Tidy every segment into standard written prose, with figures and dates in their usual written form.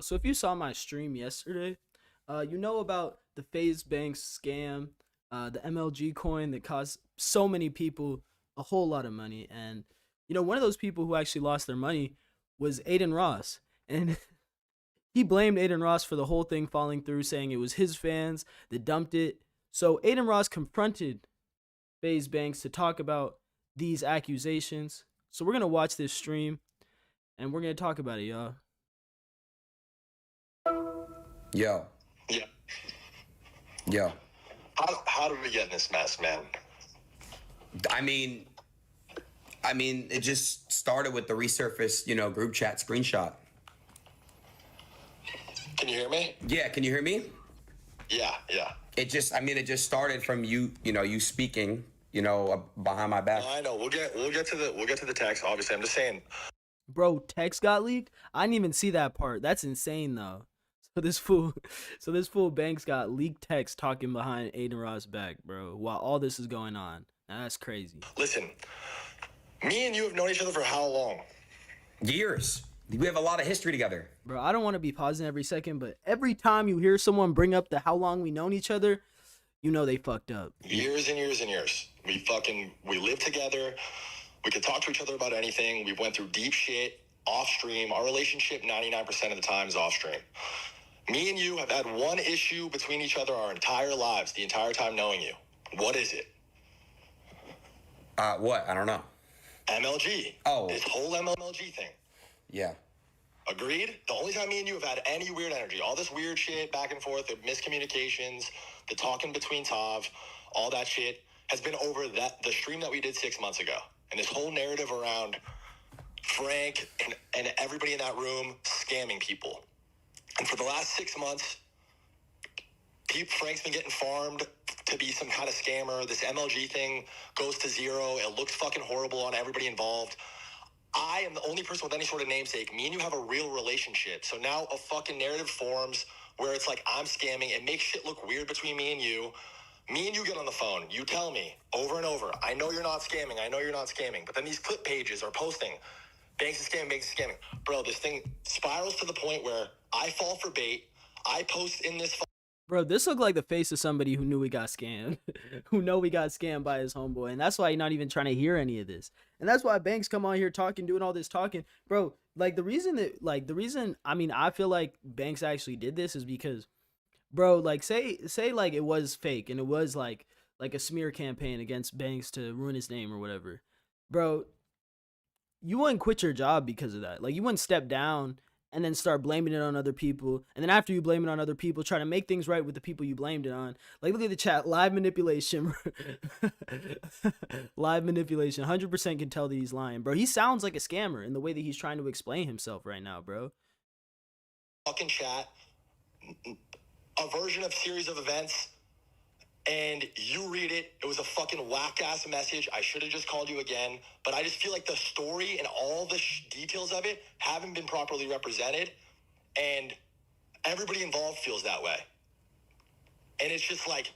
So if you saw my stream yesterday, you know about the FaZe Bank scam, the MLG coin that cost so many people a whole lot of money, and one of those people who actually lost their money was Adin Ross, and he blamed Adin Ross for the whole thing falling through, saying it was his fans that dumped it. So Adin Ross confronted FaZe Banks to talk about these accusations. So we're gonna watch this stream and we're gonna talk about it, y'all. Yo, Yeah. yo. How did we get in this mess, man? I mean, it just started with the resurfaced, group chat screenshot. Can you hear me? Yeah, can you hear me? Yeah. It just started from you speaking, behind my back. I know. We'll get to the text. Obviously, I'm just saying. Bro, text got leaked. I didn't even see that part. That's insane though. So this fool Banks got leaked text talking behind Adin Ross' back, bro, while all this is going on. Now, that's crazy. Listen, me and you have known each other for how long? Years. We have a lot of history together. Bro, I don't want to be pausing every second, but every time you hear someone bring up the how long we known each other, you know they fucked up. Years and years and years. We lived together. We could talk to each other about anything. We went through deep shit off stream. Our relationship 99% of the time is off stream. Me and you have had one issue between each other our entire lives, the entire time knowing you. What is it? What? I don't know. MLG. Oh. This whole MLG thing. Yeah. Agreed? The only time me and you have had any weird energy, all this weird shit back and forth, the miscommunications, the talking between Tav, all that shit has been over the stream that we did 6 months ago. And this whole narrative around Frank and everybody in that room scamming people. And for the last 6 months, Frank's been getting farmed to be some kind of scammer. This MLG thing goes to zero. It looks fucking horrible on everybody involved. I am the only person with any sort of namesake. Me and you have a real relationship. So now a fucking narrative forms where it's like I'm scamming. It makes shit look weird between me and you. Me and you get on the phone. You tell me over and over, I know you're not scamming. I know you're not scamming. But then these clip pages are posting, Banks is scamming, Banks is scamming. Bro, this thing spirals to the point where I fall for bait. I post in this. Bro, this looked like the face of somebody who knew we got scammed, who know we got scammed by his homeboy, and that's why he's not even trying to hear any of this. And that's why Banks come on here talking, doing all this talking, bro. Like the reason, I mean, I feel like Banks actually did this is because, bro, like say like it was fake and it was like a smear campaign against Banks to ruin his name or whatever, bro. You wouldn't quit your job because of that. Like you wouldn't step down and then start blaming it on other people. And then after you blame it on other people, try to make things right with the people you blamed it on. Like, look at the chat. Live manipulation. Live manipulation. 100% can tell that he's lying, bro. He sounds like a scammer in the way that he's trying to explain himself right now, bro. Fucking chat. A version of series of events. And you read it. It was a fucking whack-ass message. I should have just called you again. But I just feel like the story and all the details of it haven't been properly represented. And everybody involved feels that way. And it's just like,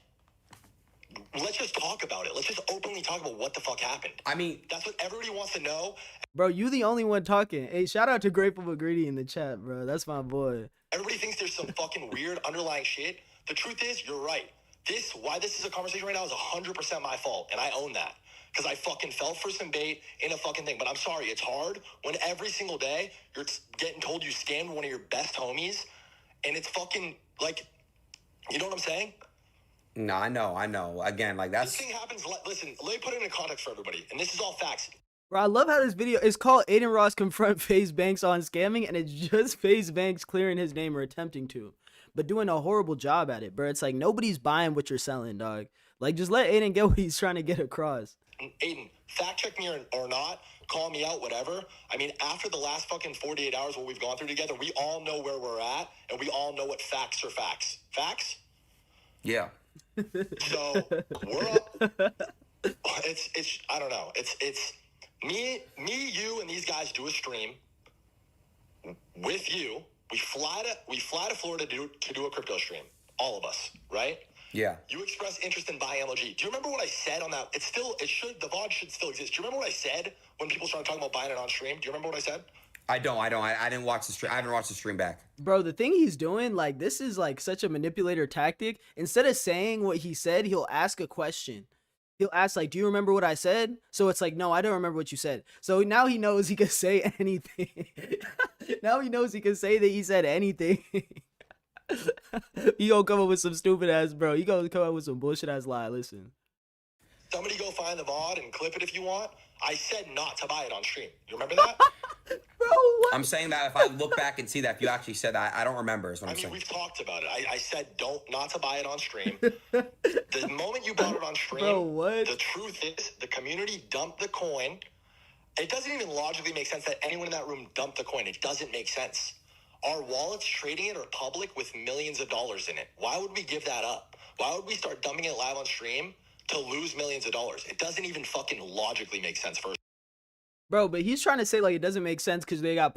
let's just talk about it. Let's just openly talk about what the fuck happened. I mean, that's what everybody wants to know. Bro, you the only one talking. Hey, shout out to Grateful but Greedy in the chat, bro. That's my boy. Everybody thinks there's some fucking weird underlying shit. The truth is, you're right. Why this is a conversation right now is 100% my fault, and I own that. Because I fucking fell for some bait in a fucking thing. But I'm sorry, it's hard when every single day you're getting told you scammed one of your best homies, and it's fucking, like, you know what I'm saying? No, I know. Again, like that's... This thing happens, listen, let me put it in context for everybody, and this is all facts. Bro, I love how this video is called Adin Ross confront FaZe Banks on scamming, and it's just FaZe Banks clearing his name or attempting to, but doing a horrible job at it, bro. It's like nobody's buying what you're selling, dog. Like, just let Adin get what he's trying to get across. Adin, fact check me or not, call me out, whatever. I mean, after the last fucking 48 hours, what we've gone through together, we all know where we're at, and we all know what facts are facts. Facts? Yeah. So we're up. It's I don't know. It's me, you, and these guys do a stream with you. We fly to Florida to do a crypto stream. All of us, right? Yeah. You express interest in buying MLG. Do you remember what I said on that? The VOD should still exist. Do you remember what I said when people started talking about buying it on stream? Do you remember what I said? I didn't watch the stream. I haven't watched the stream back. Bro, the thing he's doing, like, this is like such a manipulator tactic. Instead of saying what he said, he'll ask a question. He'll ask, like, do you remember what I said? So it's like, no, I don't remember what you said. So now he knows he can say anything. Now he knows he can say that he said anything. He gonna come up with some stupid ass, bro. He gonna come up with some bullshit ass lie. Listen. Somebody go find the VOD and clip it if you want. I said not to buy it on stream. You remember that? Bro, what? I'm saying that if I look back and see that, if you actually said that, I don't remember is what I'm saying. We've talked about it. I said not to buy it on stream. The moment you bought it on stream, Bro, what? The truth is the community dumped the coin. It doesn't even logically make sense that anyone in that room dumped the coin. It doesn't make sense. Our wallets trading it are public with millions of dollars in it. Why would we give that up? Why would we start dumping it live on stream to lose millions of dollars? It doesn't even fucking logically make sense first. Bro, but he's trying to say like it doesn't make sense because they got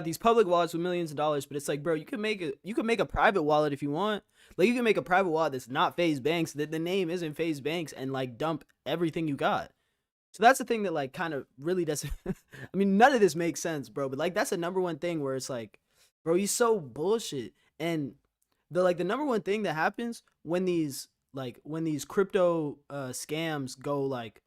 these public wallets with millions of dollars, but it's like, bro, you can make a private wallet if you want. Like, you can make a private wallet that's not FaZe Banks, that the name isn't FaZe Banks, and like dump everything you got. So that's the thing that like kind of really doesn't I mean, none of this makes sense, bro, but like that's the number one thing where it's like, bro, he's so bullshit. And the number one thing that happens when these crypto scams go like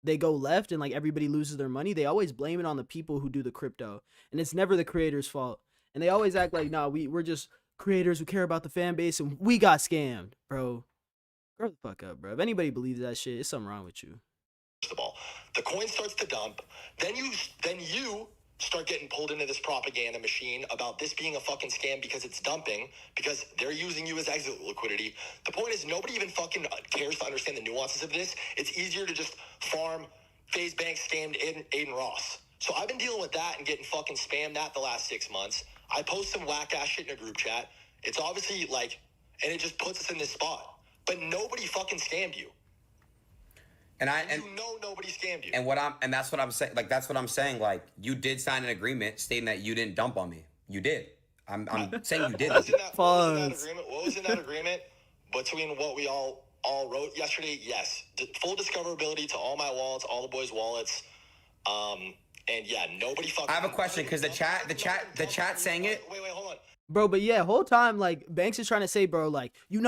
they go left and like everybody loses their money, they always blame it on the people who do the crypto, and it's never the creators' fault. And they always act like, nah, we're just creators who care about the fan base and we got scammed. Bro, grow the fuck up, bro. If anybody believes that shit, it's something wrong with you. First of all, the coin starts to dump, then you start getting pulled into this propaganda machine about this being a fucking scam because it's dumping, because they're using you as exit liquidity. The point is, nobody even fucking cares to understand the nuances of this. It's easier to just farm FaZe Bank scammed Adin Ross. So I've been dealing with that and getting fucking spammed that the last 6 months. I post some whack ass shit in a group chat. It's obviously like, and it just puts us in this spot. But nobody fucking scammed you. And you know nobody scammed you. And that's what I'm saying. Like, that's what I'm saying. Like, you did sign an agreement stating that you didn't dump on me. You did. I'm saying you did. What was in that agreement between what we all wrote yesterday? Yes. Full discoverability to all my wallets, all the boys' wallets. And yeah, nobody fucking. I have a question because the chat saying it. Wait, hold on. Bro, but yeah, whole time, like, Banks is trying to say, bro, like, you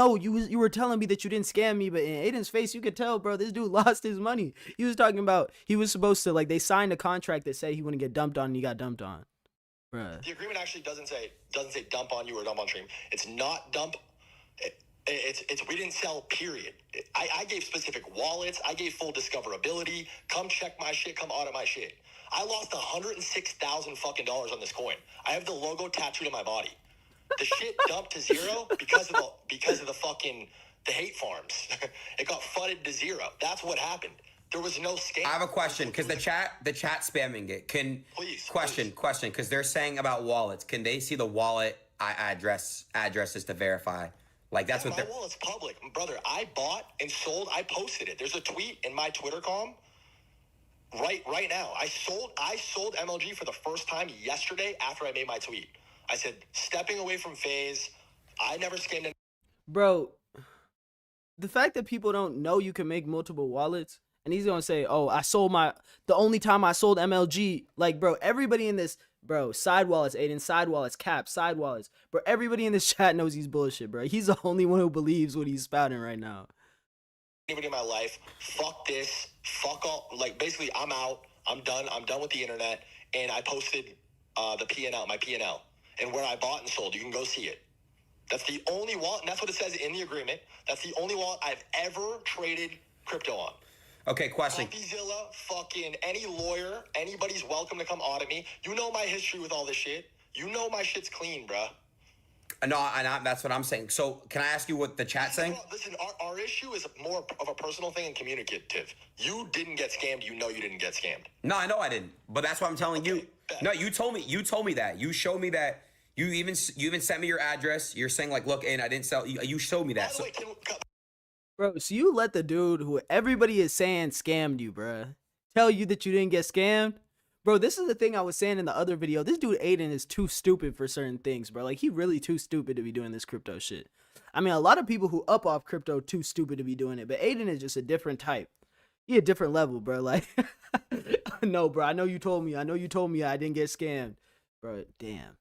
were telling me that you didn't scam me, but in Adin's face, you could tell, bro, this dude lost his money. He was talking about, he was supposed to, like, they signed a contract that said he wouldn't get dumped on, and he got dumped on. Bruh. The agreement actually doesn't say dump on you or dump on stream. It's not dump. It's we didn't sell, period. I gave specific wallets. I gave full discoverability. Come check my shit. Come audit my shit. I lost $106,000 fucking dollars on this coin. I have the logo tattooed on my body. The shit dumped to zero because of the fucking the hate farms. It got flooded to zero. That's what happened. There was no scam. I have a question because the chat spamming it. Please because they're saying about wallets. Can they see the wallet addresses to verify? Like, that's what my wallet's public, brother. I bought and sold. I posted it. There's a tweet in my Twitter column right now. I sold MLG for the first time yesterday after I made my tweet. I said, stepping away from FaZe, I never scammed anyone. Bro, the fact that people don't know you can make multiple wallets, and he's gonna say, oh, the only time I sold MLG, like, bro, everybody in this, bro, side wallets, Adin, side wallets, Cap, side wallets, bro, everybody in this chat knows he's bullshit, bro. He's the only one who believes what he's spouting right now. Anybody in my life, fuck this, fuck all, like, basically, I'm out, I'm done with the internet, and I posted the P&L, my P&L. And where I bought and sold, you can go see it. That's the only wallet, and that's what it says in the agreement. That's the only wallet I've ever traded crypto on. Okay, question. CopyZilla, fucking any lawyer, anybody's welcome to come audit me. You know my history with all this shit. You know my shit's clean, bruh. No, that's what I'm saying. So, can I ask you what the chat's saying? Listen, our issue is more of a personal thing and communicative. You didn't get scammed. You know you didn't get scammed. No, I know I didn't. But that's what I'm telling you. Bet. No, you told me that. You showed me that. You even sent me your address. You're saying, like, look, and I didn't sell. You showed me that. By the way, bro, so you let the dude who everybody is saying scammed you, bro, tell you that you didn't get scammed? Bro, this is the thing I was saying in the other video. This dude Adin is too stupid for certain things, bro. Like, he really too stupid to be doing this crypto shit. I mean, a lot of people who up off crypto too stupid to be doing it, but Adin is just a different type. He a different level, bro. Like, no, bro, I know you told me I didn't get scammed. Bro, damn.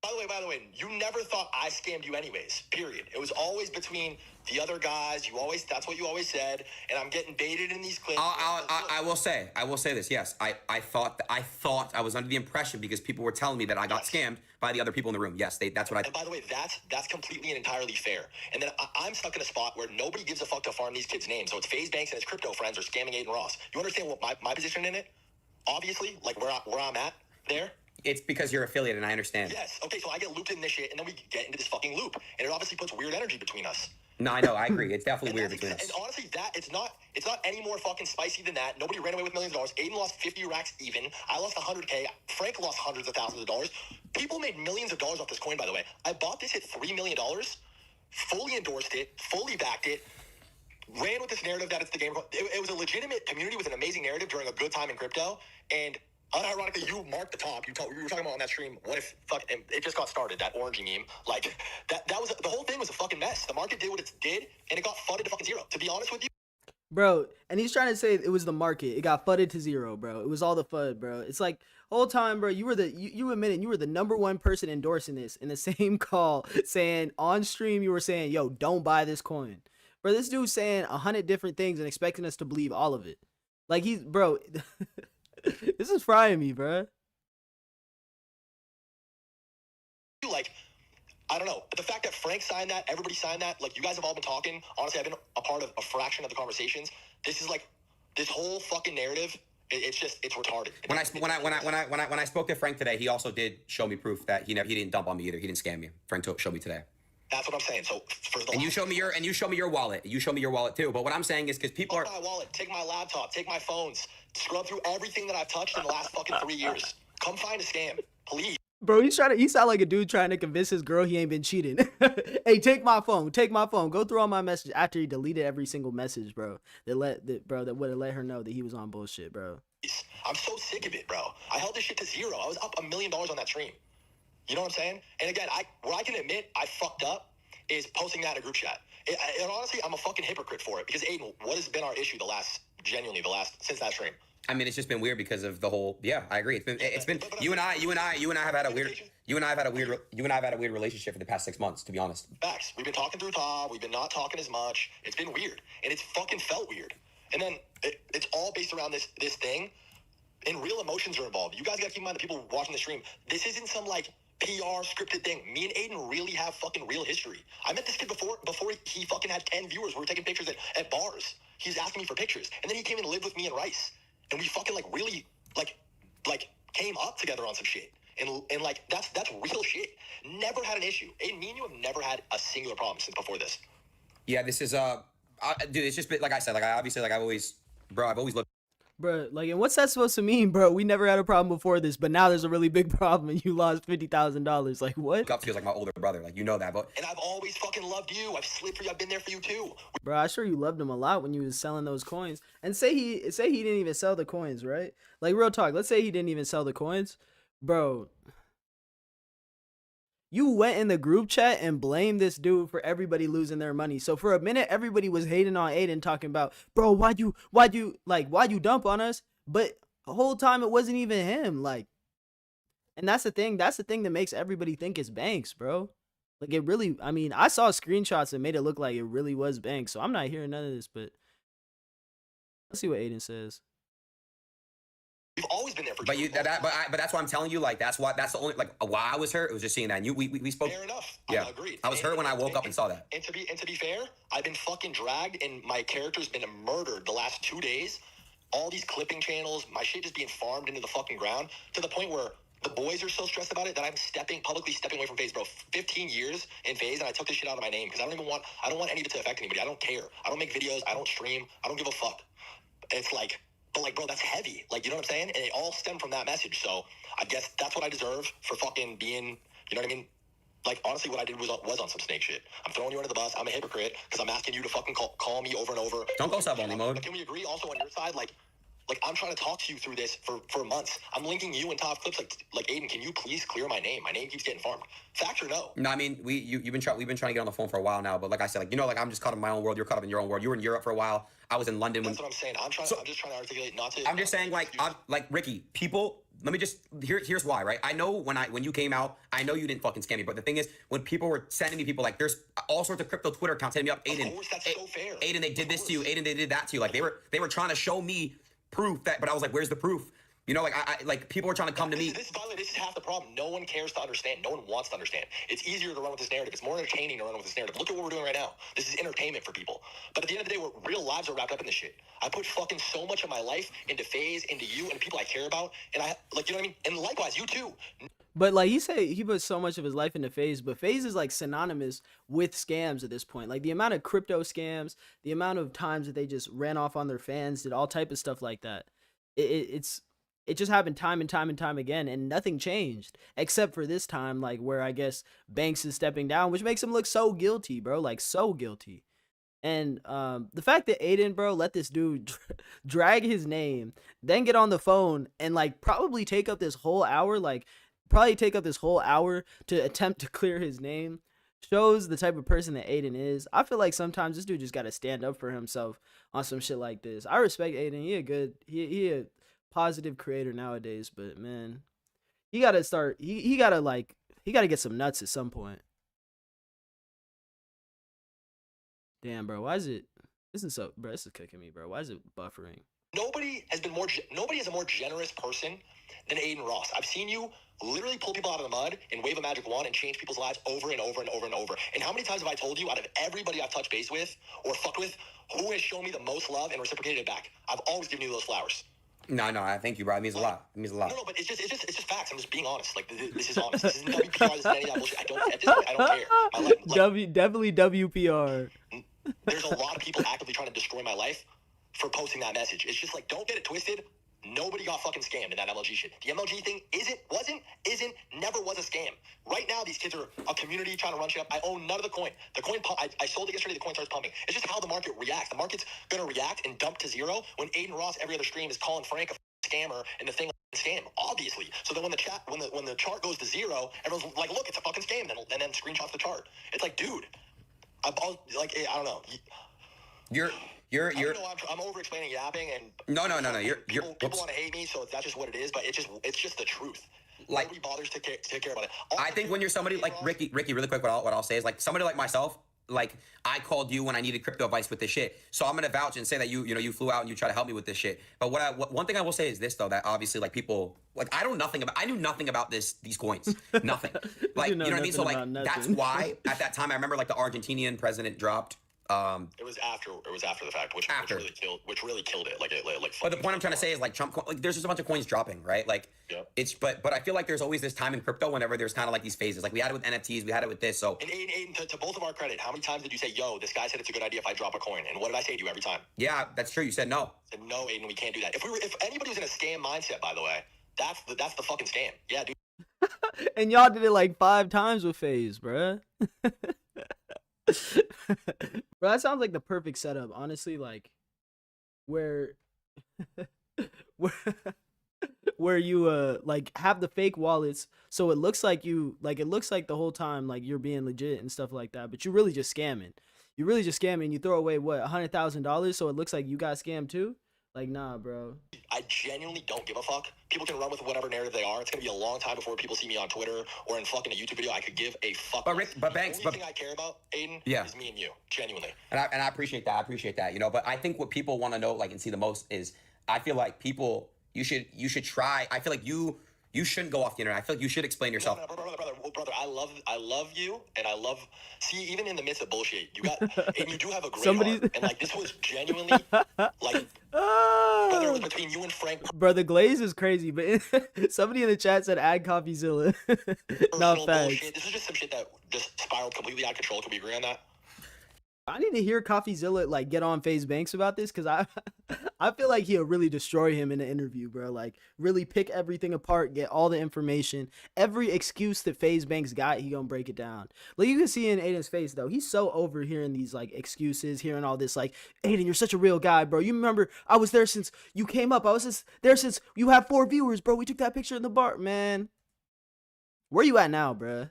By the way, you never thought I scammed you anyways, period. It was always between the other guys. That's what you always said. And I'm getting baited in these clips. I will say this. Yes, I thought I was under the impression because people were telling me that I got scammed by the other people in the room. Yes, that's what I. And by the way, that's completely and entirely fair. And then I'm stuck in a spot where nobody gives a fuck to farm these kids' names. So it's FaZe Banks and his crypto friends are scamming Adin Ross. You understand what my position in it? Obviously, like where I'm at there. It's because you're affiliated, and I understand. Yes. Okay, so I get looped in this shit, and then we get into this fucking loop, and it obviously puts weird energy between us. No, I know. I agree. It's definitely weird between us. And honestly, it's not any more fucking spicy than that. Nobody ran away with millions of dollars. Adin lost 50 racks even. I lost 100K. Frank lost hundreds of thousands of dollars. People made millions of dollars off this coin, by the way. I bought this at $3 million, fully endorsed it, fully backed it, ran with this narrative that it's the game. It was a legitimate community with an amazing narrative during a good time in crypto, and unironically, you marked the top. You were talking about on that stream. What if it just got started? That orangey meme, like that was the whole thing was a fucking mess. The market did what it did, and it got fudded to fucking zero. To be honest with you, bro. And he's trying to say it was the market. It got fudded to zero, bro. It was all the FUD, bro. It's like whole time, bro. You admitted you were the #1 person endorsing this in the same call, saying on stream you were saying, "Yo, don't buy this coin." Bro, this dude's saying 100 different things and expecting us to believe all of it. Like bro. This is frying me, bro. Like, I don't know. But the fact that Frank signed that, everybody signed that, like, you guys have all been talking. Honestly, I've been a part of a fraction of the conversations. This is like, this whole fucking narrative, it's retarded. When I spoke to Frank today, he also did show me proof that he didn't dump on me either. He didn't scam me. Frank showed me today. That's what I'm saying. So you show me your wallet. You show me your wallet too. But what I'm saying is because people are my wallet, take my laptop, take my phones, scrub through everything that I've touched in the last fucking 3 years. Come find a scam, please. Bro, he sound like a dude trying to convince his girl he ain't been cheating. Hey, take my phone. Go through all my messages after he deleted every single message, bro. That would have let her know that he was on bullshit, bro. I'm so sick of it, bro. I held this shit to zero. I was up $1 million on that stream. You know what I'm saying? And again, where I can admit I fucked up is posting that in a group chat. And honestly, I'm a fucking hypocrite for it because Adin, what has been our issue since that stream? I mean, it's just been weird because of the whole. Yeah, I agree. It's been you and I have had a weird relationship for the past 6 months, to be honest. Facts. We've been talking through Tom. We've been not talking as much. It's been weird, and it's fucking felt weird. And then it's all based around this thing, and real emotions are involved. You guys gotta keep in mind the people watching the stream. This isn't some like PR scripted thing. Me and Adin really have fucking real history. I met this kid before he fucking had 10 viewers. We were taking pictures at bars. He's asking me for pictures, and then he came and lived with me and Rice. And we fucking like really like came up together on some shit. And like that's real shit. Never had an issue. And me and you have never had a singular problem since before this. Yeah, this is dude, it's just been like I said, like I've always looked. Bro, like, and what's that supposed to mean, bro? We never had a problem before this, but now there's a really big problem and you lost $50,000. Like, what? Up feels like my older brother, like, you know that, but. And I've always fucking loved you. I've slid for you. I've been there for you too. Bro, I'm sure you loved him a lot when you was selling those coins. And say he didn't even sell the coins, right? Like, real talk. Let's say he didn't even sell the coins, bro. You went in the group chat and blamed this dude for everybody losing their money. So for a minute, everybody was hating on Adin, talking about, bro, why'd you dump on us? But the whole time it wasn't even him. Like, and that's the thing that makes everybody think it's Banks, bro. Like, it really, I mean, I saw screenshots that made it look like it really was Banks. So I'm not hearing none of this, but let's see what Adin says. You've always been there for. But that's why I'm telling you. Like that's the only why I was hurt. It was just seeing that. And we spoke. Fair enough. Yeah, agreed. I was hurt when I woke up and saw that. And to be fair, I've been fucking dragged, and my character's been murdered the last 2 days. All these clipping channels, my shit is being farmed into the fucking ground to the point where the boys are so stressed about it that I'm publicly stepping away from FaZe, bro. 15 years in FaZe, and I took this shit out of my name because I don't want any of it to affect anybody. I don't care. I don't make videos. I don't stream. I don't give a fuck. It's like. But, like, bro, that's heavy. Like, you know what I'm saying? And it all stemmed from that message. So I guess that's what I deserve for fucking being, you know what I mean? Like, honestly, what I did was on some snake shit. I'm throwing you under the bus. I'm a hypocrite because I'm asking you to fucking call me over and over. Don't go sub-only mode. But can we agree also on your side? Like I'm trying to talk to you through this for months. I'm linking you in top clips. Like Adin, can you please clear my name? My name keeps getting farmed. Fact or no? No, I mean we've been trying to get on the phone for a while now. But like I said, I'm just caught up in my own world. You're caught up in your own world. You were in Europe for a while. I was in London. That's what I'm saying. I'm just trying to articulate not to. I'm just saying, like Ricky, people let me just here's why, right? I know when you came out, I know you didn't fucking scam me, but the thing is, when people were sending me people like, there's all sorts of crypto Twitter accounts hitting me up, Adin, of course, that's so fair. Adin, they did this to you, Adin, they did that to you. Like they were trying to show me proof that, but I was like, where's the proof? You know, like I like people were trying to come to me. By the way, this is half the problem. No one cares to understand. No one wants to understand. It's easier to run with this narrative. It's more entertaining to run with this narrative. Look at what we're doing right now. This is entertainment for people. But at the end of the day, real lives are wrapped up in this shit. I put fucking so much of my life into FaZe, into you, and people I care about. And I, like, you know what I mean? And likewise, you too. But like he said, he put so much of his life into FaZe, but FaZe is like synonymous with scams at this point. Like the amount of crypto scams, the amount of times that they just ran off on their fans, did all type of stuff like that. It just happened time and time and time again, and nothing changed except for this time, like where I guess Banks is stepping down, which makes him look so guilty, bro, like so guilty. And the fact that Adin, bro, let this dude drag his name, then get on the phone and like probably take up this whole hour, to attempt to clear his name, shows the type of person that Adin is. I feel like sometimes this dude just got to stand up for himself on some shit like this. I respect Adin. He a positive creator nowadays, but man, he gotta start. He gotta get some nuts at some point. Damn, bro, why is it? This is cooking me, bro. Why is it buffering? Nobody is a more generous person than Adin Ross. I've seen you literally pull people out of the mud and wave a magic wand and change people's lives over and over and over and over. And how many times have I told you, out of everybody I've touched base with or fucked with, who has shown me the most love and reciprocated it back? I've always given you those flowers. No, I thank you, bro. It means a lot. It means a lot. No, but it's just facts. I'm just being honest. Like, this is honest. This isn't WPR. This isn't any of that bullshit. At this point, I don't care. Definitely WPR. There's a lot of people actively trying to destroy my life for posting that message. It's just like, don't get it twisted. Nobody got fucking scammed in that MLG shit. The MLG thing never was a scam. Right now, these kids are a community trying to run shit up. I own none of the coin. The coin, I sold it yesterday. The coin starts pumping. It's just how the market reacts. The market's gonna react and dump to zero when Adin Ross every other stream is calling Frank a scammer and the thing a scam, obviously. So then when the chart goes to zero, everyone's like, look, it's a fucking scam, and then screenshots the chart. It's like, dude, I don't know. I'm over explaining yapping, and no. People want to hate me, so that's just what it is. But it's just the truth. Like, nobody bothers to care about it. I think when you're somebody like Ricky, really quick, what I'll say is, like, somebody like myself, like, I called you when I needed crypto advice with this shit. So I'm gonna vouch and say that you flew out and you try to help me with this shit. But one thing I will say is this, though, that obviously, like, people, like, I knew nothing about these coins. Nothing. Like, you know what I mean? So, like, that's why at that time I remember, like, the Argentinian president dropped. It was after the fact, which really killed it. But the point I'm trying to say is, like, Trump, like, there's just a bunch of coins dropping, right? Like, yeah. But I feel like there's always this time in crypto whenever there's kind of like these phases. Like, we had it with NFTs, we had it with this. So, and Aiden, to both of our credit, how many times did you say, "Yo, this guy said it's a good idea if I drop a coin"? And what did I say to you every time? Yeah, that's true. You said no. I said, no, Aiden, we can't do that. If anybody was in a scam mindset, by the way, that's the fucking scam. Yeah, dude. And y'all did it like 5 times with FaZe, bruh. Bro, that sounds like the perfect setup, honestly. Like, where you like have the fake wallets, so it looks like the whole time like you're being legit and stuff like that, but you're really just scamming. You throw away what, $100,000, so it looks like you got scammed too. Like, nah, bro. I genuinely don't give a fuck. People can run with whatever narrative they are. It's gonna be a long time before people see me on Twitter or in fucking a YouTube video. I could give a fuck. But Banks, the only thing I care about, Aiden, is me and you, genuinely. And I appreciate that. You know, but I think what people want to know, like, and see the most is, I feel like people, you should try. I feel like you shouldn't go off the internet. I feel like you should explain yourself. No, brother, I love you, and I love. See, even in the midst of bullshit, you do have a great heart, and like this was genuinely like. Brother, it was between you and Frank. Brother, Glaze is crazy, but somebody in the chat said add CoffeeZilla. Not facts. This is just some shit that just spiraled completely out of control. Can we agree on that? I need to hear CoffeeZilla like get on FaZe Banks about this, because I feel like he'll really destroy him in the interview, bro. Like, really pick everything apart, get all the information, every excuse that FaZe Banks got, he gonna break it down. Like, you can see in Aiden's face though, he's so over hearing these like excuses, hearing all this like, Aiden, you're such a real guy, bro. You remember I was there since you came up. I was there since you have 4 viewers, bro. We took that picture in the bar, man. Where you at now, bro?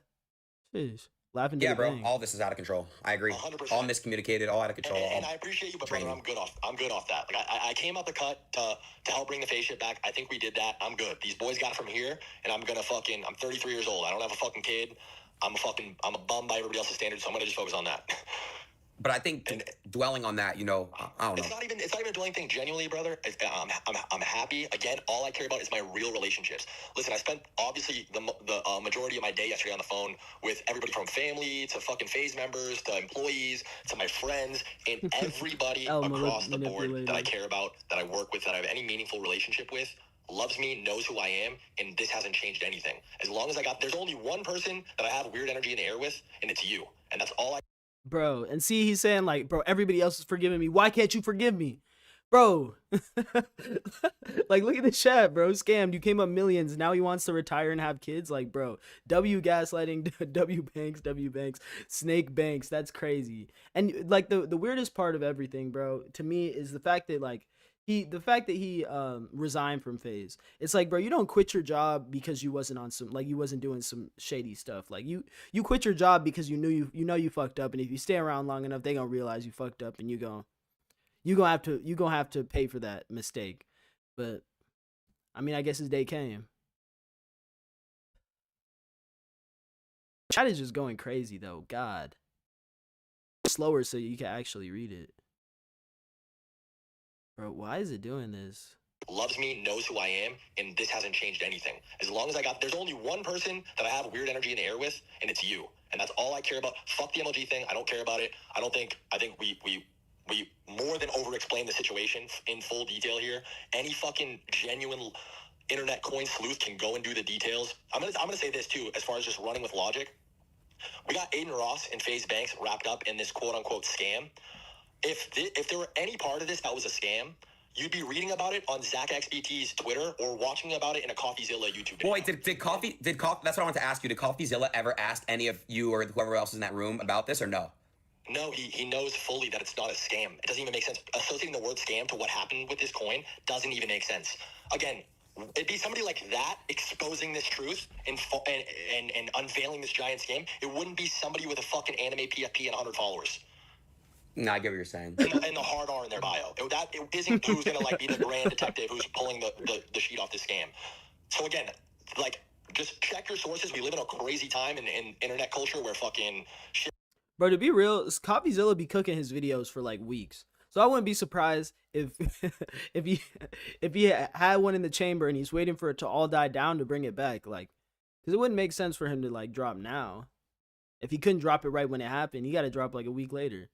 Jeez. laughing to Yeah, the bro. bank. All this is out of control. I agree. 100%. All miscommunicated, all out of control. And I appreciate you, but brother, draining. I'm good off that. Like I came out the cut to help bring the FaZe shit back. I think we did that. I'm good. These boys got it from here, and I'm 33 years old. I don't have a fucking kid. I'm a bum by everybody else's standards, so I'm gonna just focus on that. But I think dwelling on that, I don't know. It's not even a dwelling thing. Genuinely, brother, I'm happy. Again, all I care about is my real relationships. Listen, I spent obviously the majority of my day yesterday on the phone with everybody from family to fucking FaZe members to employees to my friends and everybody across the board that I care about, that I work with, that I have any meaningful relationship with. Loves me, knows who I am, and this hasn't changed anything. As long as there's only one person that I have weird energy in the air with, and it's you. And that's all I. Bro, and see, he's saying like, bro, everybody else is forgiving me. Why can't you forgive me? Bro, like, look at the chat, bro. Scammed. You came up millions. Now he wants to retire and have kids. Like, bro, W gaslighting, W Banks, Snake Banks. That's crazy. And like the weirdest part of everything, bro, to me is the fact that like he resigned from FaZe. It's like, bro, you don't quit your job because you wasn't on some, like, you wasn't doing some shady stuff. Like you quit your job because you knew you fucked up, and if you stay around long enough, they gonna realize you fucked up, and you gonna have to pay for that mistake. But I mean, I guess his day came. Chat is just going crazy though. God, slower so you can actually read it. Bro, why is it doing this? Loves me, knows who I am, and this hasn't changed anything. As long as there's only one person that I have weird energy in the air with, and it's you. And that's all I care about. Fuck the MLG thing. I don't care about it. I think we more than over-explain the situation in full detail here. Any fucking genuine internet coin sleuth can go and do the details. I'm gonna say this too, as far as just running with logic. We got Adin Ross and FaZe Banks wrapped up in this quote-unquote scam. If there were any part of this that was a scam, you'd be reading about it on ZachXBT's Twitter or watching about it in a CoffeeZilla YouTube video. Wait, did Coffee? That's what I wanted to ask you. Did CoffeeZilla ever ask any of you or whoever else is in that room about this, or no? No, he knows fully that it's not a scam. It doesn't even make sense. Associating the word scam to what happened with this coin doesn't even make sense. Again, it'd be somebody like that exposing this truth and unveiling this giant scam. It wouldn't be somebody with a fucking anime PFP and 100 followers. No, I get what you're saying. And the hard R in their bio. It isn't who's gonna like be the grand detective who's pulling the sheet off the scam. So again, like, just check your sources. We live in a crazy time in internet culture where fucking shit. Bro, to be real, CoffeeZilla be cooking his videos for like weeks. So I wouldn't be surprised if if he had one in the chamber and he's waiting for it to all die down to bring it back. Like, because it wouldn't make sense for him to like drop now. If he couldn't drop it right when it happened, he got to drop like a week later.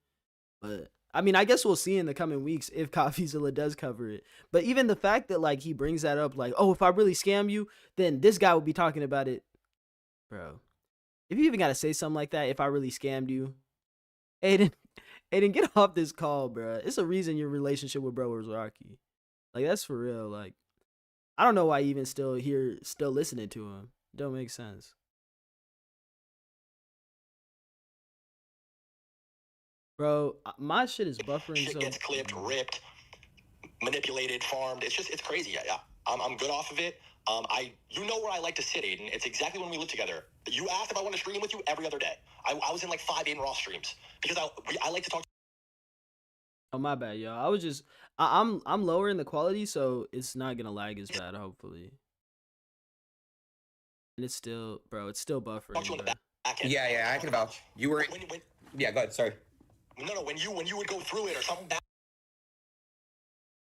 But I mean, I guess we'll see in the coming weeks if CoffeeZilla does cover it. But even the fact that like he brings that up, like, oh, if I really scam you, then this guy will be talking about it, bro. If you even gotta say something like that, if I really scammed you, Adin, get off this call, bro. It's a reason your relationship with bro was rocky. Like, that's for real. Like, I don't know why you even still listening to him. It don't make sense. Bro, my shit is buffering. Shit gets clipped, ripped, manipulated, farmed. It's crazy. Yeah. I'm good off of it. You know where I like to sit, Adin. It's exactly when we live together. You asked if I want to stream with you every other day. I was in like 5 Adin Ross streams because I like to talk. Oh, my bad, y'all. I was just I'm lowering the quality, so it's not gonna lag as bad, hopefully. And it's still, bro, it's still buffering. Talk to you on the back end. Yeah, I can vouch. You were. Yeah, go ahead. Sorry. No, when you would go through it or something bad.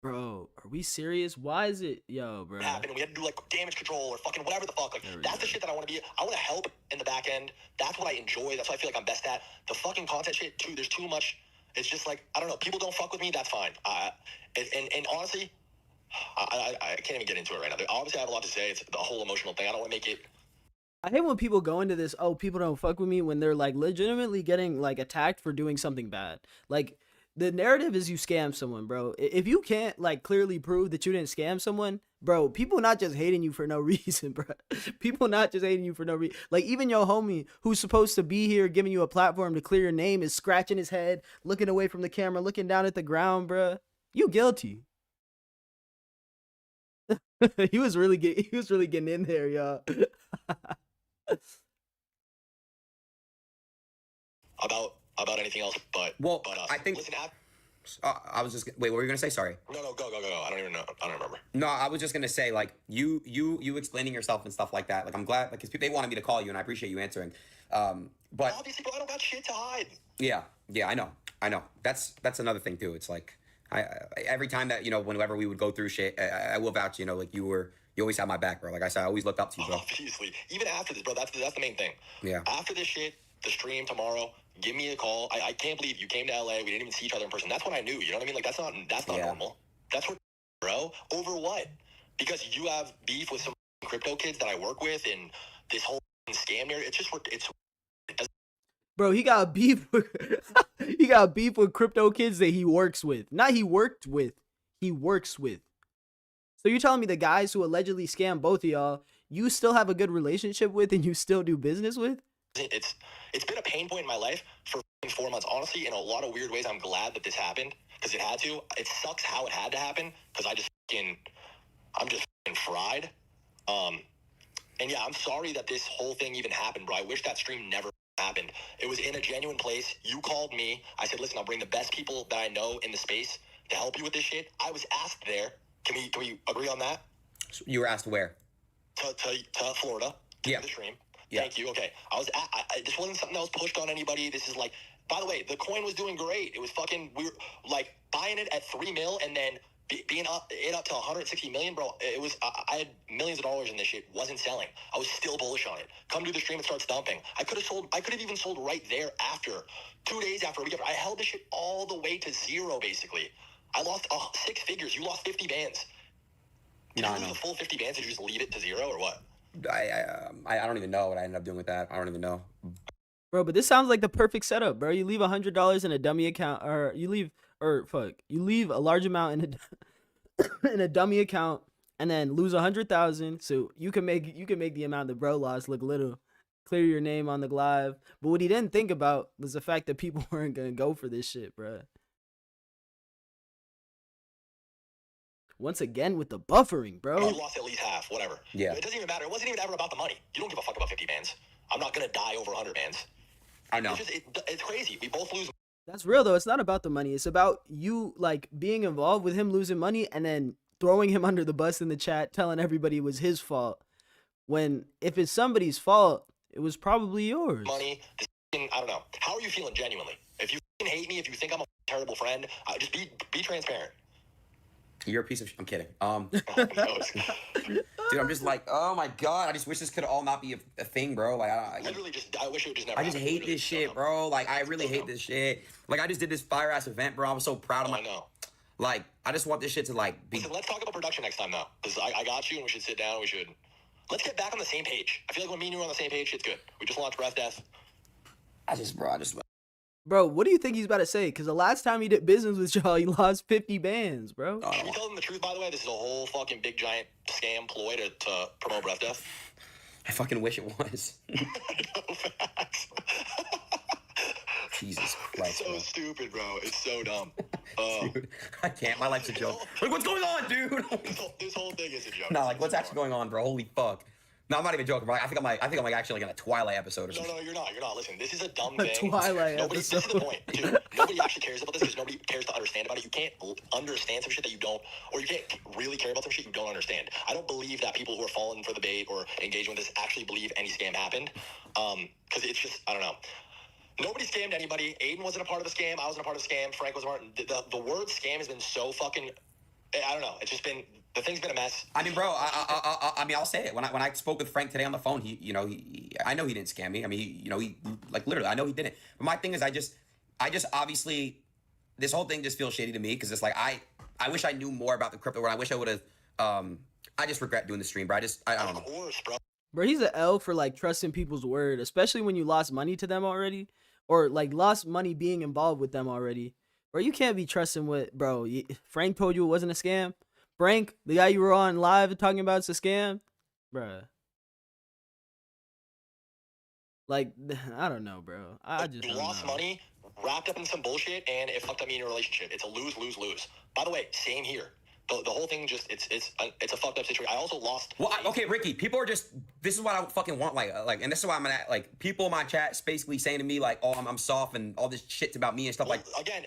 Bro, are we serious? Why is it, yo, bro? Happened. We had to do like damage control or fucking whatever the fuck. Like, that's the shit that I want to be. I want to help in the back end. That's what I enjoy. That's what I feel like I'm best at. The fucking content shit too. There's too much. It's just like, I don't know. People don't fuck with me. That's fine. And honestly, I can't even get into it right now. Obviously, I have a lot to say. It's the whole emotional thing. I don't want to make it. I hate when people go into this, oh, people don't fuck with me, when they're like legitimately getting like attacked for doing something bad. Like, the narrative is you scam someone, bro. If you can't like clearly prove that you didn't scam someone, bro, people not just hating you for no reason, bro. People not just hating you for no reason. Like, even your homie who's supposed to be here giving you a platform to clear your name is scratching his head, looking away from the camera, looking down at the ground, bro. You guilty. he was really getting in there, y'all. about anything else. But I think. Listen, I was just wait. What were you gonna say? Sorry. No, go. I don't even know. I don't remember. No, I was just gonna say like you explaining yourself and stuff like that. Like I'm glad because they wanted me to call you and I appreciate you answering. But obviously, bro, I don't got shit to hide. Yeah, I know. That's another thing too. It's like I every time that whenever we would go through shit, I will vouch. Like you always had my back, bro. Like I said, I always looked up to you, bro. Obviously, even after this, bro. That's the main thing. Yeah. After this shit, the stream tomorrow. Give me a call. I can't believe you came to LA. We didn't even see each other in person. That's when I knew. You know what I mean? Like that's not normal. That's what, bro. Over what? Because you have beef with some crypto kids that I work with, and this whole scam there. It's just it's. Bro, he got beef with he got beef with crypto kids that he works with. Not he worked with. He works with. So you're telling me the guys who allegedly scam both of y'all, you still have a good relationship with and you still do business with? It's been a pain point in my life for 4 months. Honestly, in a lot of weird ways, I'm glad that this happened because it had to. It sucks how it had to happen because I'm just fried. And yeah, I'm sorry that this whole thing even happened, bro. I wish that stream never happened. It was in a genuine place. You called me. I said, listen, I'll bring the best people that I know in the space to help you with this shit. I was asked there. Can we agree on that? So you were asked where? To Florida. To the stream. Yeah. Thank you. Okay. This wasn't something that was pushed on anybody. This is like, by the way, the coin was doing great. It was fucking, we were like buying it at 3 mil and then being up to 160 million, bro. It was, I had millions of dollars in this shit. Wasn't selling. I was still bullish on it. Come to the stream and start dumping. I could have even sold right there after 2 days after a week after. I held this shit all the way to zero, basically. I lost 6 figures. You lost 50 bands. Did you lose the full 50 bands? Did you just leave it to zero or what? I don't even know what I ended up doing with that. I don't even know. Bro, but this sounds like the perfect setup, bro. You leave $100 in a dummy account, or you leave a large amount in a in a dummy account, and then lose 100,000, so you can make the amount the bro lost look little. Clear your name on the live. But what he didn't think about was the fact that people weren't gonna go for this shit, bro. Once again with the buffering, bro. You lost at least half, whatever. Yeah. It doesn't even matter. It wasn't even ever about the money. You don't give a fuck about 50 bands. I'm not gonna die over 100 bands. I know. It's crazy. We both lose. That's real though. It's not about the money. It's about you like being involved with him losing money and then throwing him under the bus in the chat, telling everybody it was his fault. When if it's somebody's fault, it was probably yours. Money. I don't know. How are you feeling genuinely? If you hate me, if you think I'm a terrible friend, just be transparent. You're a piece of. I'm kidding. Dude, I'm just like, oh my god, I just wish this could all not be a thing, bro. Like, I wish it would just never. I just hate this shit, bro. Like, I really hate this shit. Like, I just did this fire ass event, bro. I was so proud of my. I know. Like, I just want this shit to like be. Listen, let's talk about production next time, though, because I got you, and we should sit down. Let's get back on the same page. I feel like when me and you are on the same page, shit's good. We just launched Breath Death. Bro, what do you think he's about to say? Because the last time he did business with y'all, he lost 50 bands, bro. Should we tell them the truth, by the way? This is a whole fucking big, giant scam ploy to promote Breath Death. I fucking wish it was. No, facts. Jesus Christ. It's so stupid, bro. It's so dumb. Dude, I can't. My life's a joke. Like, what's going on, dude? This whole thing is a joke. No, like, what's actually going on, bro? Holy fuck. No, I'm not even joking, bro. I think I'm like actually like in a Twilight episode or something. No, you're not. Listen, this is a dumb thing. Twilight episode. This is the point, dude. Nobody actually cares about this because nobody cares to understand about it. You can't understand some shit that you don't, or you can't really care about some shit you don't understand. I don't believe that people who are falling for the bait or engaging with this actually believe any scam happened. Because it's just, I don't know. Nobody scammed anybody. Aiden wasn't a part of the scam. I wasn't a part of the scam. Frank wasn't a part. The word scam has been so fucking, I don't know. It's just been, the thing's been a mess. I mean, bro, I mean, I'll say it. When I spoke with Frank today on the phone, I know he didn't scam me. I mean, he like literally, I know he didn't. But my thing is, I just obviously, this whole thing just feels shady to me because it's like I wish I knew more about the crypto world. I wish I would have. I just regret doing the stream, bro. I don't know. Of course, bro. Bro, he's an L for like trusting people's word, especially when you lost money to them already, or like lost money being involved with them already. Bro, you can't be trusting what, bro. Frank told you it wasn't a scam. Frank, the guy you were on live talking about it's a scam, bruh. Like, I don't know, bro. I just lost money, wrapped up in some bullshit, and it fucked up me in a relationship. It's a lose, lose, lose. By the way, same here. the whole thing just it's a fucked up situation. I also lost. Well, okay, Ricky. People are just. This is what I fucking want. Like, and this is why I'm at. Like, people in my chat basically saying to me like, "Oh, I'm soft," and all this shit's about me and stuff like. Again,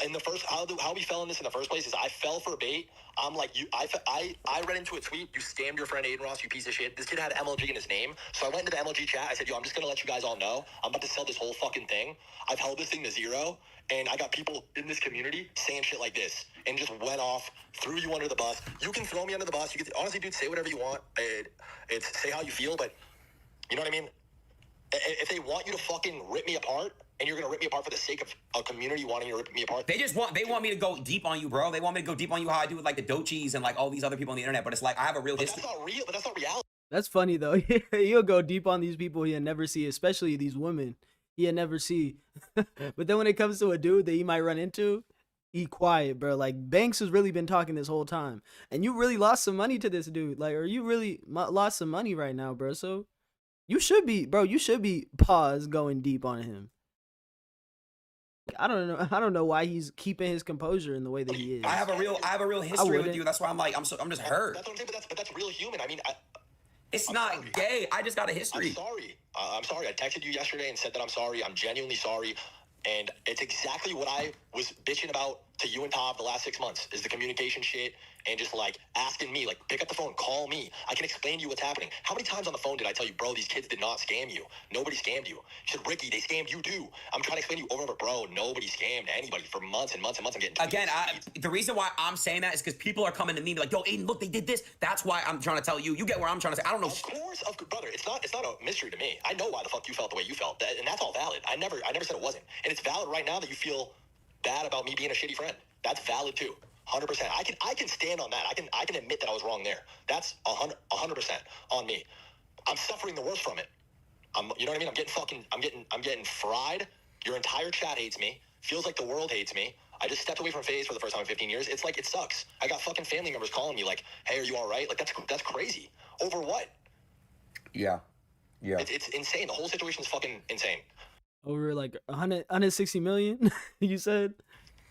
in the first how we fell in this in the first place is I fell for bait. I'm like I read into a tweet. You scammed your friend Adin Ross. You piece of shit. This kid had MLG in his name, so I went into the MLG chat. I said, "Yo, I'm just gonna let you guys all know. I'm about to sell this whole fucking thing. I've held this thing to zero." And I got people in this community saying shit like this and just went off, threw you under the bus. You can throw me under the bus. You can honestly, dude, say whatever you want. It's say how you feel, but you know what I mean? If they want you to fucking rip me apart and you're going to rip me apart for the sake of a community wanting you to rip me apart. They want me to go deep on you, bro. They want me to go deep on you how I do with like the Doechis and like all these other people on the internet. But it's like, I have a real history. That's not real, but that's not reality. That's funny though. He'll go deep on these people he'll never see, especially these women he'll never see. But then when it comes to a dude that he might run into, he quiet, bro. Like Banks has really been talking this whole time, and you really lost some money to this dude. Like, or you really lost some money right now, bro. So you should be, bro. You should be going deep on him. I don't know why he's keeping his composure in the way that he is. I have a real history with you. That's why I'm like, I'm just hurt. That's what I'm saying, but that's real human. I mean, it's not gay. I just got a history. I'm sorry. I'm sorry. I texted you yesterday and said that I'm sorry. I'm genuinely sorry. And it's exactly what I was bitching about to you and Tav the last 6 months is the communication shit and just like asking me, like, pick up the phone, call me. I can explain to you what's happening. How many times on the phone did I tell you, bro, these kids did not scam you? Nobody scammed you. She said, Ricky, they scammed you too. I'm trying to explain to you over and over, bro, nobody scammed anybody for months and months and months. I'm getting again. The reason why I'm saying that is because people are coming to me like, yo, Adin, look, they did this. That's why I'm trying to tell you. You get where I'm trying to say. I don't know. Of course, brother. It's not a mystery to me. I know why the fuck you felt the way you felt, and that's all valid. I never said it wasn't, and it's valid right now that you feel bad about me being a shitty friend. That's valid too. 100%. I can stand on that. I can admit that I was wrong there. That's 100% on me. I'm suffering the worst from it. You know what I mean? I'm getting fried. Your entire chat hates me. Feels like the world hates me. I just stepped away from FaZe for the first time in 15 years. It's like, it sucks. I got fucking family members calling me like, hey, are you all right? Like, that's crazy. Over what? Yeah. It's insane. The whole situation is fucking insane. Over like 160 million, you said?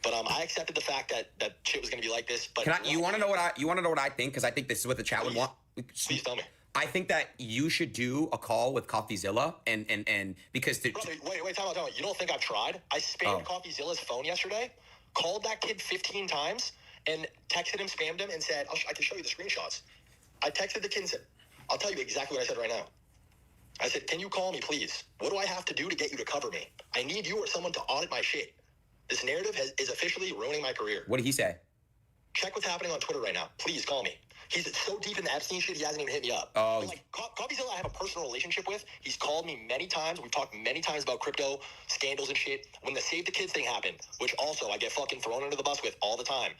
But I accepted the fact that shit was gonna be like this. But you want to know what I think? Because I think this is what the chat would want. Please tell me. I think that you should do a call with CoffeeZilla and because Brother, wait, time out. You don't think I've tried? I spammed CoffeeZilla's phone yesterday, called that kid 15 times, and texted him, spammed him, and said, I can show you the screenshots. I texted the kid and said, I'll tell you exactly what I said right now. I said, can you call me, please? What do I have to do to get you to cover me? I need you or someone to audit my shit. This narrative is officially ruining my career. What did he say? Check what's happening on Twitter right now. Please call me. He's so deep in the Epstein shit, he hasn't even hit me up. Oh. Like, CoffeeZilla I have a personal relationship with. He's called me many times. We've talked many times about crypto scandals and shit. When the Save the Kids thing happened, which also I get fucking thrown under the bus with all the time,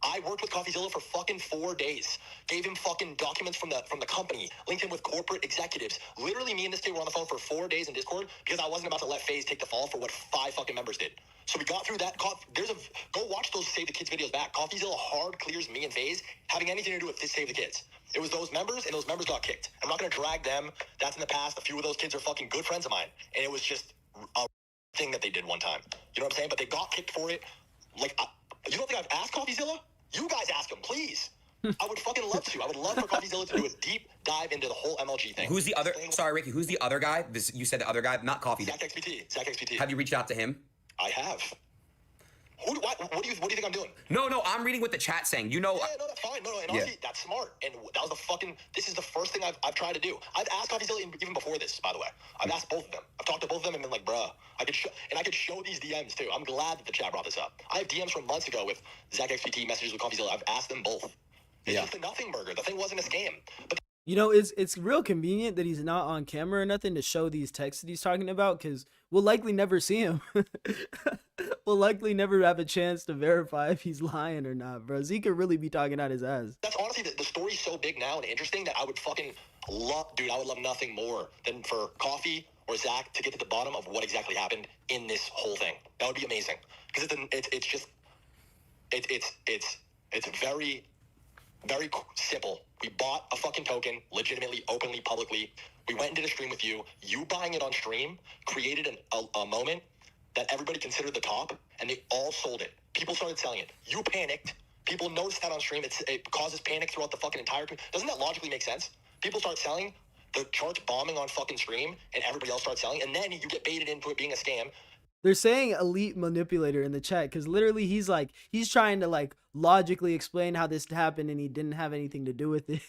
I worked with CoffeeZilla for fucking 4 days. Gave him fucking documents from the company. Linked him with corporate executives. Literally, me and this kid were on the phone for 4 days in Discord because I wasn't about to let FaZe take the fall for what 5 fucking members did. So we got through that. Go watch those Save the Kids videos back. CoffeeZilla hard clears me and FaZe having anything to do with this Save the Kids. It was those members, and those members got kicked. I'm not going to drag them. That's in the past. A few of those kids are fucking good friends of mine. And it was just a thing that they did one time. You know what I'm saying? But they got kicked for it. Like, you don't think I've asked CoffeeZilla? You guys ask him, please. I would fucking love to. I would love for CoffeeZilla to do a deep dive into the whole MLG thing. Who's the other? Sorry, Ricky. Who's the other guy? You said the other guy, not Coffee. Zach XPT. Have you reached out to him? I have. What do you think I'm doing? No, I'm reading what the chat's saying. You know. Yeah, no, that's fine. No, and honestly, that's smart. And that was this is the first thing I've tried to do. I've asked CoffeeZilla even before this, by the way. I've asked both of them. I've talked to both of them and been like, bruh, I could show these DMs too. I'm glad that the chat brought this up. I have DMs from months ago with Zach XPT, messages with CoffeeZilla. I've asked them both. It's just a nothing burger. The thing wasn't a scam. But you know, it's real convenient that he's not on camera or nothing to show these texts that he's talking about, because we'll likely never see him. We'll likely never have a chance to verify if he's lying or not, bro. He could really be talking out his ass. That's honestly, the story's so big now and interesting that I would fucking love, dude, I would love nothing more than for Coffee or Zach to get to the bottom of what exactly happened in this whole thing. That would be amazing. Because it's very, very simple. We bought a fucking token, legitimately, openly, publicly. We went and did a stream with you. You buying it on stream created a moment that everybody considered the top, and they all sold it. People started selling it. You panicked. People notice that on stream. It causes panic throughout the fucking entire community. Doesn't that logically make sense? People start selling, the chart's bombing on fucking stream, and everybody else starts selling, and then you get baited into it being a scam. They're saying elite manipulator in the chat because literally he's trying to like logically explain how this happened and he didn't have anything to do with it.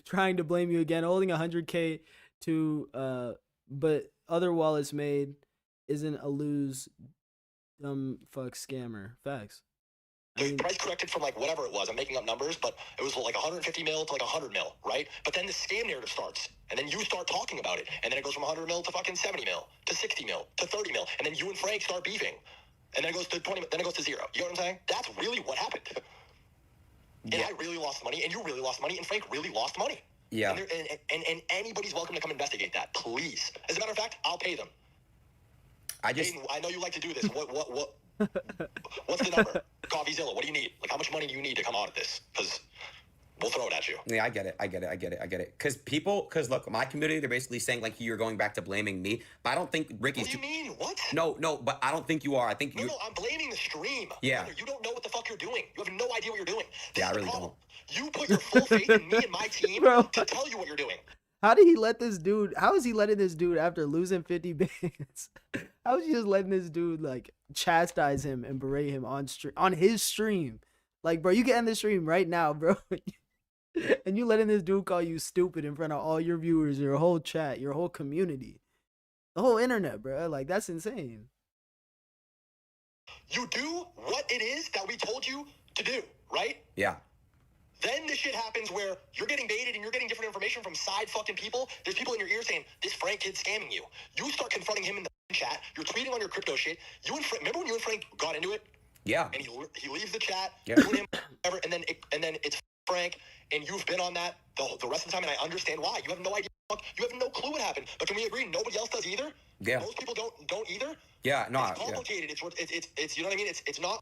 Trying to blame you again, holding 100K to but other wallets made isn't a lose dumb fuck scammer. Facts. The price corrected from like whatever it was. I'm making up numbers, but it was like 150 mil to like 100 mil, right? But then the scam narrative starts, and then you start talking about it, and then it goes from 100 mil to fucking 70 mil to 60 mil to 30 mil, and then you and Frank start beefing, and then it goes to 20, then it goes to 0. You know what I'm saying? That's really what happened. And I really lost money, and you really lost money, and Frank really lost money. Yeah. And anybody's welcome to come investigate that, please. As a matter of fact, I'll pay them. Aiden, I know you like to do this. What's the number? CoffeeZilla, what do you need? Like, how much money do you need to come out of this? Because we'll throw it at you. Yeah, I get it. Because look, my community, they're basically saying like you're going back to blaming me, but I don't think Ricky's. What do you mean? What? No, but I don't think you are. I think you. No, I'm blaming the stream. Yeah. Brother, you don't know what the fuck you're doing. You have no idea what you're doing. Yeah, I really don't. You put your full faith in me and my team to tell you what you're doing. How did he let this dude? How is he letting this dude after losing 50 bands? How is he just letting this dude like chastise him and berate him on his stream? Like, bro, you can end the stream right now, bro. And you letting this dude call you stupid in front of all your viewers, your whole chat, your whole community, the whole internet, bro. Like, that's insane. You do what it is that we told you to do, right? Yeah. Then this shit happens where you're getting baited and you're getting different information from side fucking people. There's people in your ear saying, this Frank kid's scamming you. You start confronting him in the chat. You're tweeting on your crypto shit. Remember when you and Frank got into it? Yeah. And he leaves the chat, yeah. you and him, whatever, and then it's Frank, and you've been on that the rest of the time, and I understand why. You have no idea. You have no clue what happened. But can we agree nobody else does either? Yeah. Most people don't either. Yeah, no. It's complicated. Yeah. It's you know what I mean? It's not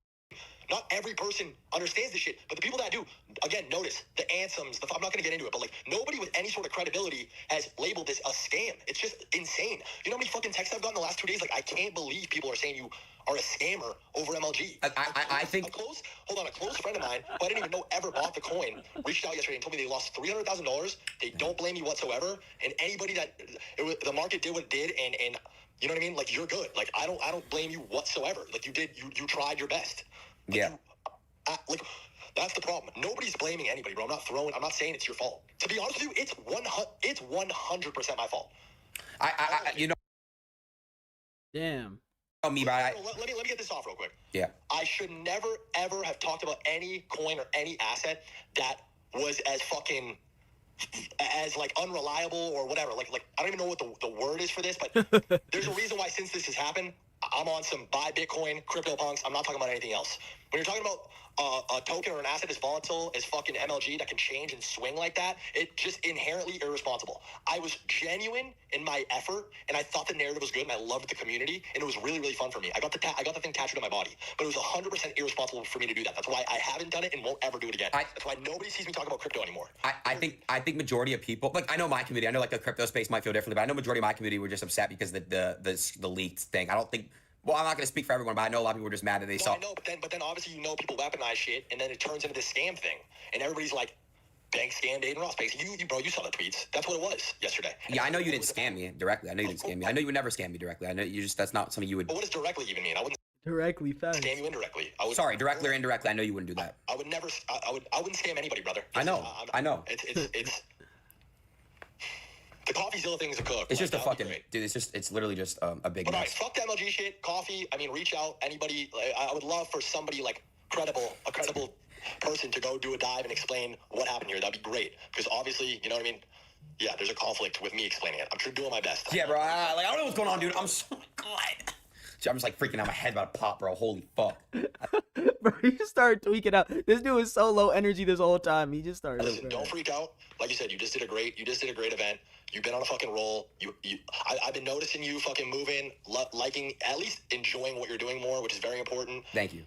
every person understands this shit, but the people that do, again, notice the Ansems. I'm not going to get into it, but like nobody with any sort of credibility has labeled this a scam. It's just insane. You know how many fucking texts I've gotten the last 2 days? Like, I can't believe people are saying you are a scammer over MLG. I think a close friend of mine who I didn't even know ever bought the coin reached out yesterday and told me they lost $300,000. They don't blame me whatsoever, and anybody the market did what it did, and you know what I mean? Like, you're good. Like, I don't blame you whatsoever. Like, you tried your best. Like, yeah. Like, that's the problem. Nobody's blaming anybody, bro. I'm not saying it's your fault. To be honest with you, it's 100% my fault. You know. Damn. Oh, me, but let me get this off real quick. Yeah. I should never ever have talked about any coin or any asset that was as fucking as like unreliable or whatever. Like I don't even know what the word is for this, but there's a reason why since this has happened, I'm on some buy Bitcoin, CryptoPunks. I'm not talking about anything else. When you're talking about a token or an asset as volatile as fucking MLG that can change and swing like that, it's just inherently irresponsible. I was genuine in my effort, and I thought the narrative was good, and I loved the community, and it was really, really fun for me. I got the thing tattooed on my body, but it was 100% irresponsible for me to do that. That's why I haven't done it and won't ever do it again. That's why nobody sees me talk about crypto anymore. I think majority of people, like, I know my community, I know like the crypto space might feel differently, but I know majority of my community were just upset because the leaked thing. I don't think. Well, I'm not going to speak for everyone, but I know a lot of people were just mad that they saw. I know, but then obviously people weaponize shit, and then it turns into this scam thing, and everybody's like, "Bank scammed Adin Ross." Banks, you saw the tweets. That's what it was yesterday. Yeah, I know you didn't scam me directly. I know you didn't scam me. I know you would never scam me directly. I know that's not something you would. But what does directly even mean? I wouldn't directly fast. Scam you indirectly. Sorry, directly or indirectly. I know you wouldn't do that. I would never. I wouldn't scam anybody, brother. I know. It's. The CoffeeZilla thing is a cook. It's just a fucking dude. It's literally just a big. But all right, fuck the MLG shit. Coffee. I mean, reach out. Anybody. I would love for somebody like a credible person to go do a dive and explain what happened here. That'd be great. Because obviously, you know what I mean. Yeah, there's a conflict with me explaining it. I'm doing my best. Yeah, bro. I don't know what's going on, dude. I'm so glad. I'm just like freaking out. My head about to pop, bro. Holy fuck. Bro, you started tweaking out. This dude was so low energy this whole time. He just started. Listen, don't freak out. Like you said, you just did a great event. You've been on a fucking roll. I've been noticing you fucking moving, liking, at least enjoying what you're doing more, which is very important. Thank you.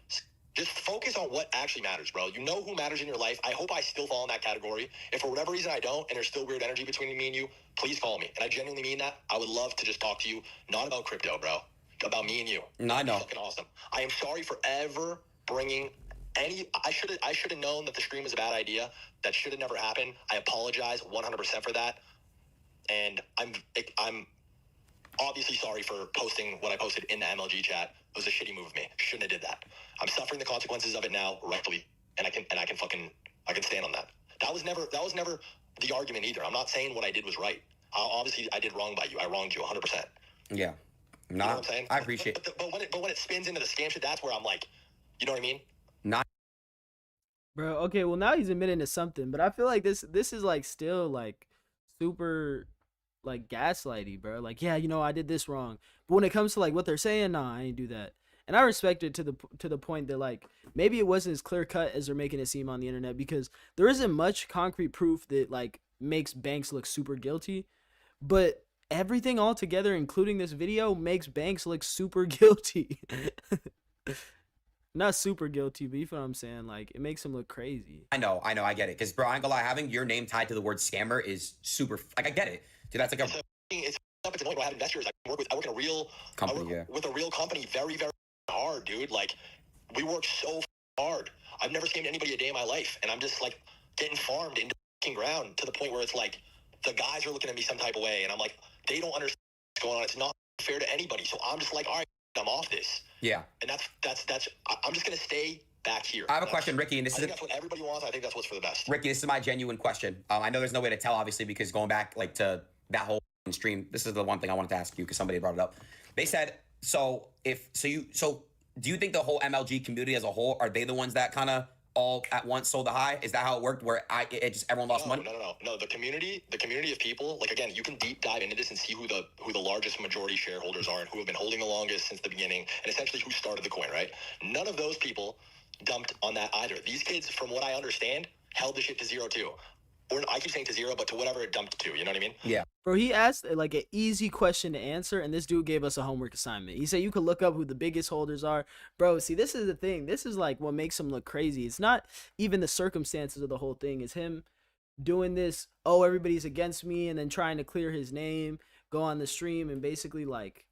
Just focus on what actually matters, bro. You know who matters in your life. I hope I still fall in that category. If for whatever reason I don't, and there's still weird energy between me and you, please call me. And I genuinely mean that. I would love to just talk to you, not about crypto, bro. About me and you. No, I know. Fucking awesome. I am sorry for ever bringing I should have known that the stream was a bad idea. That should have never happened. I apologize 100% for that. And I'm obviously sorry for posting what I posted in the MLG chat. It was a shitty move of me. Shouldn't have did that. I'm suffering the consequences of it now, rightfully, and I can stand on that. That was never the argument either. I'm not saying what I did was right. Obviously, I did wrong by you. I wronged you 100%. Yeah. You know what I'm saying? I appreciate it. But when it spins into the scam shit, that's where I'm like, you know what I mean? Not. Bro, okay, well now he's admitting to something, but I feel like this is like still like super like gaslighty, bro. Like, yeah, you know, I did this wrong. But when it comes to like what they're saying, nah, I ain't do that. And I respect it to the point that like maybe it wasn't as clear cut as they're making it seem on the internet, because there isn't much concrete proof that like makes Banks look super guilty, but everything all together, including this video, makes Banks look super guilty. Not super guilty, but you feel what I'm saying? Like, it makes him look crazy. I know, I get it. Because, bro, I ain't gonna lie, having your name tied to the word scammer is super, like, I get it. Dude, that's like it's up to the point where I have investors. I work in a real company, with a real company very, very hard, dude. Like, we work so hard. I've never scammed anybody a day in my life. And I'm just, like, getting farmed into ground to the point where it's like, the guys are looking at me some type of way. And I'm like, they don't understand what's going on. It's not fair to anybody. So I'm just like, all right, I'm off this. Yeah. And I'm just going to stay back here. I have a question, Ricky, and that's what everybody wants. I think that's what's for the best. Ricky, this is my genuine question. I know there's no way to tell, obviously, because going back like to that whole stream, this is the one thing I wanted to ask you because somebody brought it up. They said, so do you think the whole MLG community as a whole, are they the ones that kind of all at once sold the high? Is that how it worked, where everyone lost money? No. The community of people, like, again, you can deep dive into this and see who the largest majority shareholders are and who have been holding the longest since the beginning, and essentially who started the coin, right? None of those people dumped on that either. These kids, from what I understand, held the shit to 0 too. Or I keep saying to 0, but to whatever it dumped to, you know what I mean? Yeah. Bro, he asked like an easy question to answer, and this dude gave us a homework assignment. He said you could look up who the biggest holders are. Bro, see, this is the thing. This is like what makes him look crazy. It's not even the circumstances of the whole thing. It's him doing this, oh, everybody's against me, and then trying to clear his name, go on the stream, and basically like,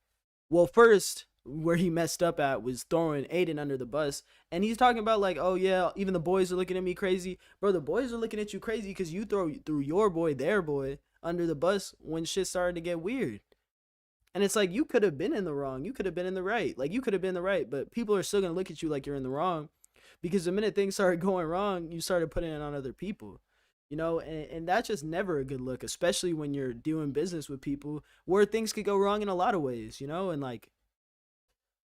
well, first, where he messed up at was throwing Adin under the bus, and he's talking about like, oh yeah, even the boys are looking at me crazy. Bro, the boys are looking at you crazy because you threw your boy, their boy, under the bus when shit started to get weird. And it's like, you could have been in the wrong, you could have been in the right, like you could have been the right, but people are still gonna look at you like you're in the wrong, because the minute things started going wrong, you started putting it on other people, you know. And that's just never a good look, especially when you're doing business with people where things could go wrong in a lot of ways, you know. And like,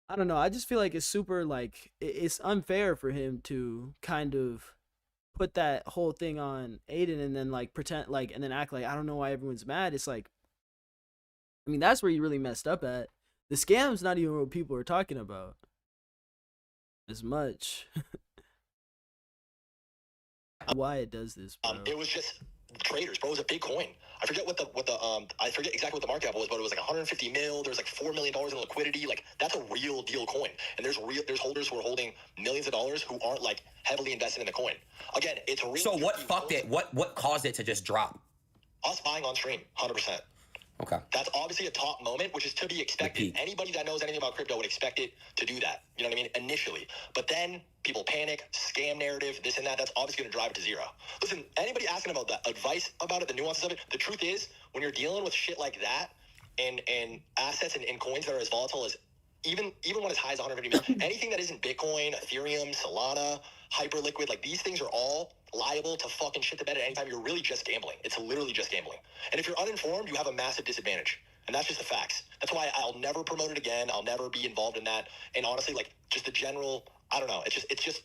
I don't know, I just feel like it's super, like, it's unfair for him to kind of put that whole thing on Adin and then like pretend like, and then act like, I don't know why everyone's mad. It's like, I mean, that's where you really messed up at. The scam's not even what people are talking about as much. Why it does this, bro. It was just traders, bro. It was a big coin. I forget I forget exactly what the market cap was, but it was like 150 mil. There's like $4 million in liquidity. Like, that's a real deal coin. And there's holders who are holding millions of dollars who aren't like heavily invested in the coin. Again, it's a real. So what fucked it? What caused it to just drop? Us buying on stream, 100%. Okay. That's obviously a top moment, which is to be expected. Anybody that knows anything about crypto would expect it to do that. You know what I mean? Initially. But then people panic, scam narrative, this and that. That's obviously going to drive it to 0. Listen, anybody asking about the advice about it, the nuances of it, the truth is, when you're dealing with shit like that and assets and coins that are as volatile as even when it's high as 150 million, anything that isn't Bitcoin, Ethereum, Solana, Hyperliquid, like, these things are all liable to fucking shit the bed at any time. You're really just gambling. It's literally just gambling. And if you're uninformed, you have a massive disadvantage. And that's just the facts. That's why I'll never promote it again. I'll never be involved in that. And honestly, like, just the general, I don't know. It's just,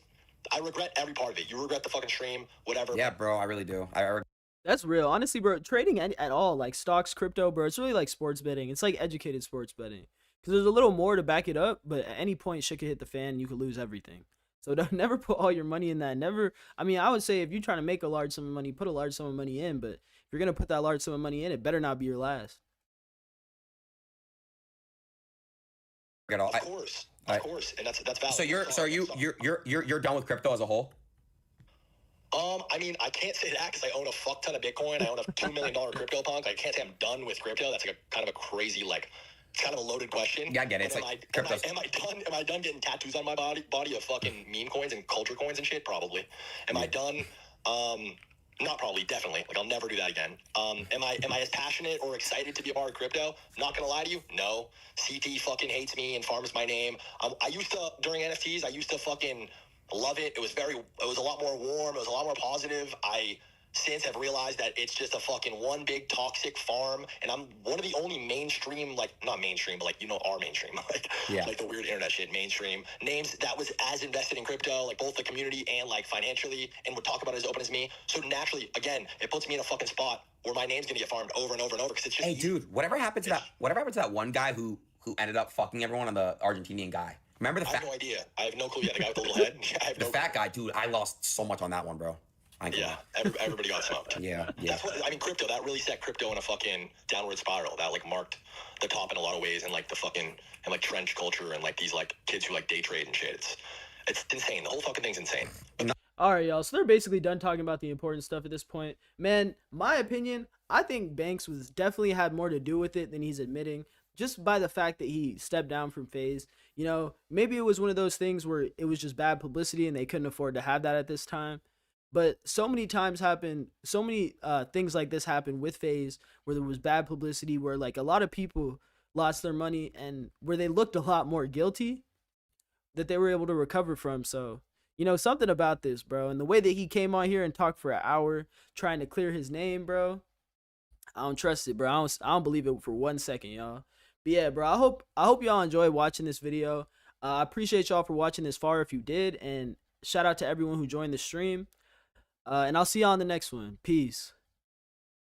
I regret every part of it. You regret the fucking stream, whatever. Yeah, bro, I really do. That's real. Honestly, bro, trading at all, like stocks, crypto, bro, it's really like sports betting. It's like educated sports betting. Because there's a little more to back it up, but at any point, shit could hit the fan and you could lose everything. So don't never put all your money in that. Never. I mean, I would say if you're trying to make a large sum of money, put a large sum of money in. But if you're going to put that large sum of money in, it better not be your last. Of course. Of course. And that's valid. So you're done with crypto as a whole? I mean, I can't say that because I own a fuck ton of Bitcoin. I own a $2 million crypto punk. I can't say I'm done with crypto. That's like a kind of a crazy, like, it's kind of a loaded question. Yeah, I get it. It's But like am I done getting tattoos on my body of fucking meme coins and culture coins and shit? Probably. Am I done? Not probably, definitely. Like, I'll never do that again. Am I as passionate or excited to be a part of crypto? Not gonna lie to you, no. CT fucking hates me and farms my name. I used to, during NFTs, I used to fucking love it. It was a lot more warm. It was a lot more positive. I since have realized that it's just a fucking one big toxic farm, and I'm one of the only mainstream, like, not mainstream, but, like, you know, our mainstream, like the weird internet shit, mainstream names that was as invested in crypto, like both the community and like financially, and would talk about it as open as me. So naturally, again, it puts me in a fucking spot where my name's gonna get farmed over and over and over, because it's just hey, dude, whatever happened to that one guy who ended up fucking everyone, on the Argentinian guy? Remember the I have no idea. I have no clue. Yeah, the guy with the little head. I have the fat guy, dude. I lost so much on that one, bro. Yeah, everybody got smoked. Yeah. That's what I mean. Crypto, that really set crypto in a fucking downward spiral. That like marked the top in a lot of ways, and like the fucking and like trench culture and like these like kids who like day trade and shit. It's insane. The whole fucking thing's insane. All right, y'all. So they're basically done talking about the important stuff at this point. Man, my opinion, I think Banks was definitely had more to do with it than he's admitting, just by the fact that he stepped down from FaZe. You know, maybe it was one of those things where it was just bad publicity and they couldn't afford to have that at this time. But so many times so many things like this happen with FaZe, where there was bad publicity, where like a lot of people lost their money and where they looked a lot more guilty that they were able to recover from. So, you know, something about this, bro. And the way that he came on here and talked for an hour trying to clear his name, bro, I don't trust it, bro. I don't believe it for 1 second, y'all. But yeah, bro, I hope y'all enjoy watching this video. I appreciate y'all for watching this far if you did, and shout out to everyone who joined the stream. And I'll see y'all on the next one. Peace.